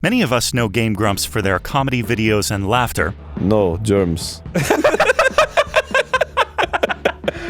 Many of us know Game Grumps for their comedy videos and laughter. No, germs.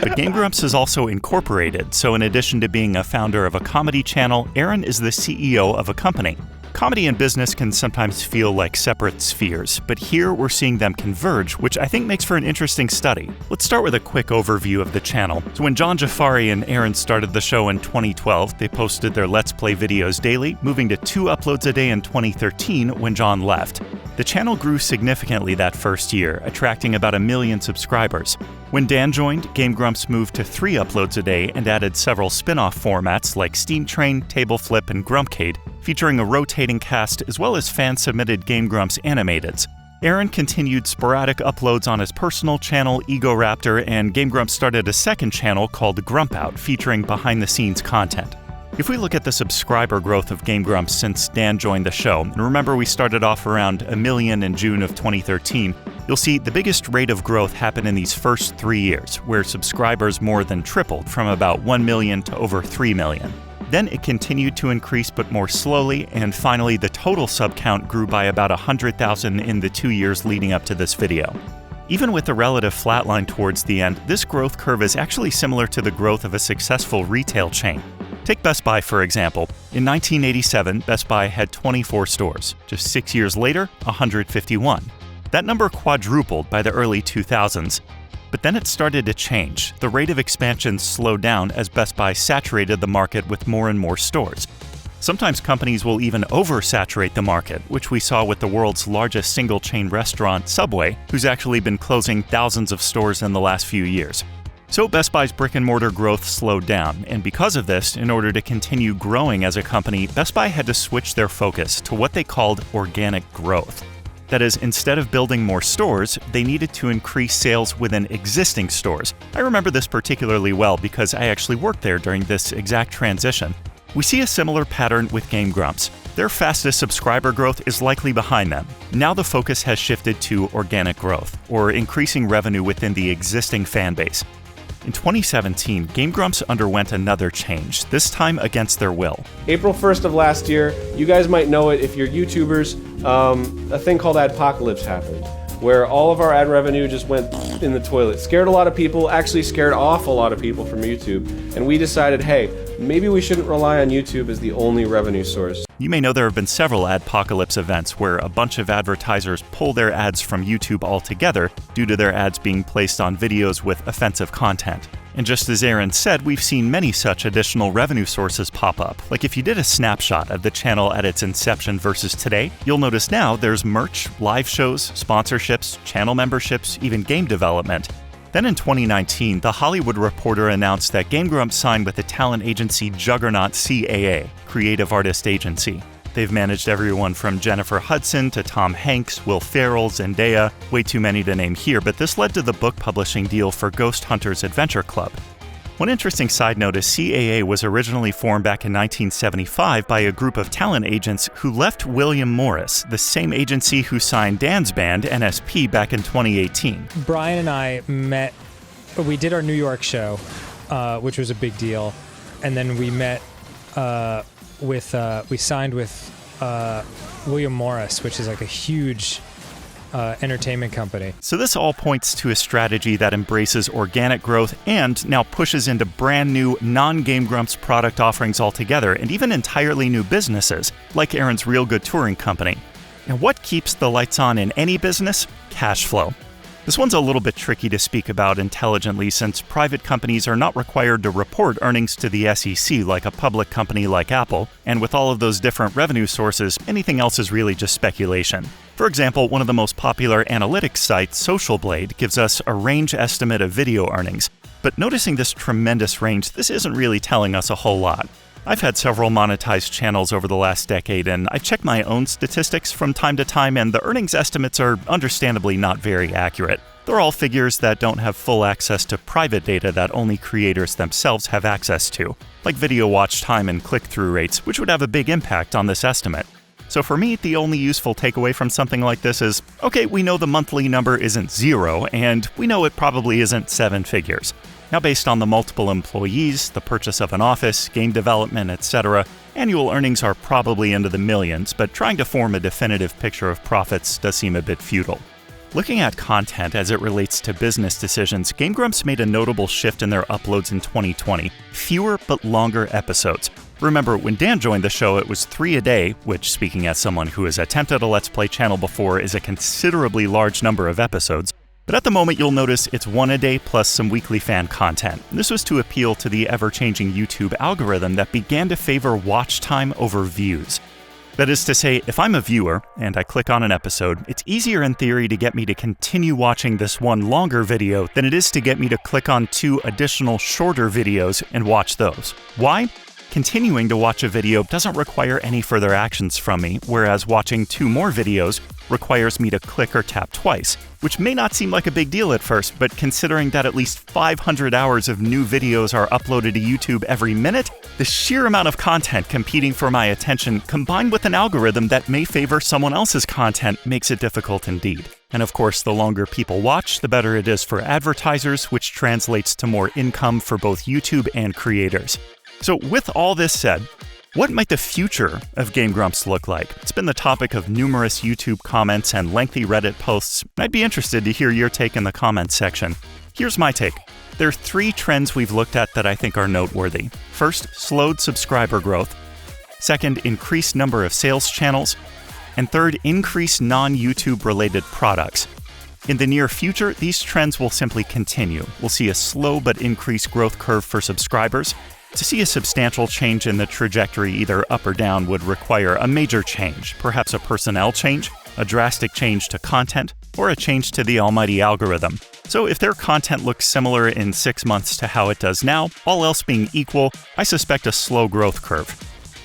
But Game Grumps is also incorporated, so in addition to being a founder of a comedy channel, Aaron is the CEO of a company. Comedy and business can sometimes feel like separate spheres, but here we're seeing them converge, which I think makes for an interesting study. Let's start with a quick overview of the channel. So when John Jafari and Aaron started the show in 2012, they posted their Let's Play videos daily, moving to 2 uploads a day in 2013 when John left. The channel grew significantly that first year, attracting about 1 million subscribers. When Dan joined, Game Grumps moved to 3 uploads a day and added several spin-off formats like Steam Train, Table Flip, and Grumpcade, featuring a rotating cast as well as fan-submitted Game Grumps animateds. Aaron continued sporadic uploads on his personal channel, Ego Raptor, and Game Grumps started a second channel called Grump Out, featuring behind-the-scenes content. If we look at the subscriber growth of Game Grumps since Dan joined the show, and remember we started off around 1 million in June of 2013, you'll see the biggest rate of growth happened in these first 3 years, where subscribers more than tripled from about 1 million to over 3 million. Then it continued to increase but more slowly, and finally the total sub count grew by about 100,000 in the 2 years leading up to this video. Even with the relative flatline towards the end, this growth curve is actually similar to the growth of a successful retail chain. Take Best Buy, for example. In 1987, Best Buy had 24 stores. Just 6 years later, 151. That number quadrupled by the early 2000s. But then it started to change. The rate of expansion slowed down as Best Buy saturated the market with more and more stores. Sometimes companies will even oversaturate the market, which we saw with the world's largest single-chain restaurant, Subway, who's actually been closing thousands of stores in the last few years. So Best Buy's brick-and-mortar growth slowed down, and because of this, in order to continue growing as a company, Best Buy had to switch their focus to what they called organic growth. That is, instead of building more stores, they needed to increase sales within existing stores. I remember this particularly well because I actually worked there during this exact transition. We see a similar pattern with Game Grumps. Their fastest subscriber growth is likely behind them. Now the focus has shifted to organic growth, or increasing revenue within the existing fan base. In 2017, Game Grumps underwent another change, this time against their will. April 1st of last year, you guys might know it if you're YouTubers, a thing called Adpocalypse happened, where all of our ad revenue just went in the toilet. Scared a lot of people, actually scared off a lot of people from YouTube, and we decided, hey, maybe we shouldn't rely on YouTube as the only revenue source. You may know there have been several Adpocalypse events where a bunch of advertisers pull their ads from YouTube altogether due to their ads being placed on videos with offensive content. And just as Aaron said, we've seen many such additional revenue sources pop up. Like if you did a snapshot of the channel at its inception versus today, you'll notice now there's merch, live shows, sponsorships, channel memberships, even game development. Then in 2019, The Hollywood Reporter announced that Game Grumps signed with the talent agency juggernaut CAA, Creative Artist Agency. They've managed everyone from Jennifer Hudson to Tom Hanks, Will Ferrell, Zendaya, way too many to name here, but this led to the book publishing deal for Ghost Hunters Adventure Club. One interesting side note is CAA was originally formed back in 1975 by a group of talent agents who left William Morris, the same agency who signed Dan's band, NSP, back in 2018. Brian and I met, we did our New York show, which was a big deal, and then we met we signed with William Morris, which is like a huge entertainment company. So this all points to a strategy that embraces organic growth and now pushes into brand new non-Game Grumps product offerings altogether, and even entirely new businesses, like Aaron's Real Good Touring Company. And what keeps the lights on in any business? Cash flow. This one's a little bit tricky to speak about intelligently since private companies are not required to report earnings to the SEC like a public company like Apple, and with all of those different revenue sources, anything else is really just speculation. For example, one of the most popular analytics sites, Social Blade, gives us a range estimate of video earnings. But noticing this tremendous range, this isn't really telling us a whole lot. I've had several monetized channels over the last decade, and I've checked my own statistics from time to time, and the earnings estimates are understandably not very accurate. They're all figures that don't have full access to private data that only creators themselves have access to, like video watch time and click-through rates, which would have a big impact on this estimate. So for me, the only useful takeaway from something like this is, okay, we know the monthly number isn't 0, and we know it probably isn't 7 figures. Now, based on the multiple employees, the purchase of an office, game development, etc., annual earnings are probably into the millions, but trying to form a definitive picture of profits does seem a bit futile. Looking at content as it relates to business decisions, Game Grumps made a notable shift in their uploads in 2020. Fewer but longer episodes. Remember, when Dan joined the show, it was 3 a day, which, speaking as someone who has attempted a Let's Play channel before, is a considerably large number of episodes. But at the moment, you'll notice it's 1 a day plus some weekly fan content. This was to appeal to the ever-changing YouTube algorithm that began to favor watch time over views. That is to say, if I'm a viewer and I click on an episode, it's easier in theory to get me to continue watching this one longer video than it is to get me to click on 2 additional shorter videos and watch those. Why? Continuing to watch a video doesn't require any further actions from me, whereas watching 2 more videos requires me to click or tap twice, which may not seem like a big deal at first, but considering that at least 500 hours of new videos are uploaded to YouTube every minute, the sheer amount of content competing for my attention, combined with an algorithm that may favor someone else's content, makes it difficult indeed. And of course, the longer people watch, the better it is for advertisers, which translates to more income for both YouTube and creators. So with all this said, what might the future of Game Grumps look like? It's been the topic of numerous YouTube comments and lengthy Reddit posts. I'd be interested to hear your take in the comments section. Here's my take. There are 3 trends we've looked at that I think are noteworthy. First, slowed subscriber growth. Second, increased number of sales channels. And third, increased non-YouTube related products. In the near future, these trends will simply continue. We'll see a slow but increased growth curve for subscribers. To see a substantial change in the trajectory either up or down would require a major change, perhaps a personnel change, a drastic change to content, or a change to the almighty algorithm. So if their content looks similar in 6 months to how it does now, all else being equal, I suspect a slow growth curve.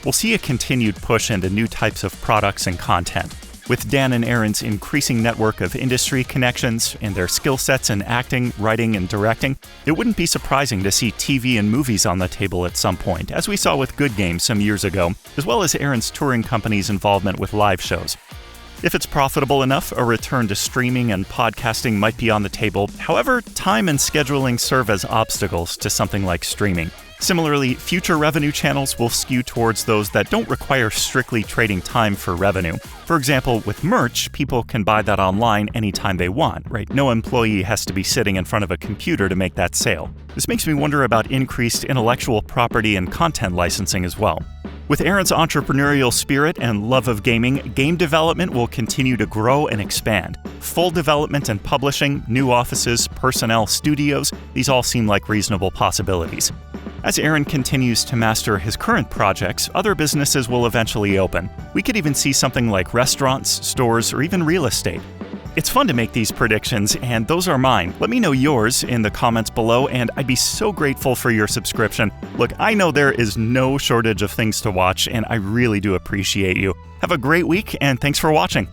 We'll see a continued push into new types of products and content. With Dan and Aaron's increasing network of industry connections and their skill sets in acting, writing, and directing, it wouldn't be surprising to see TV and movies on the table at some point, as we saw with Good Games some years ago, as well as Aaron's touring company's involvement with live shows. If it's profitable enough, a return to streaming and podcasting might be on the table. However, time and scheduling serve as obstacles to something like streaming. Similarly, future revenue channels will skew towards those that don't require strictly trading time for revenue. For example, with merch, people can buy that online anytime they want, right? No employee has to be sitting in front of a computer to make that sale. This makes me wonder about increased intellectual property and content licensing as well. With Aaron's entrepreneurial spirit and love of gaming, game development will continue to grow and expand. Full development and publishing, new offices, personnel, studios, these all seem like reasonable possibilities. As Aaron continues to master his current projects, other businesses will eventually open. We could even see something like restaurants, stores, or even real estate. It's fun to make these predictions, and those are mine. Let me know yours in the comments below, and I'd be so grateful for your subscription. Look, I know there is no shortage of things to watch, and I really do appreciate you. Have a great week, and thanks for watching.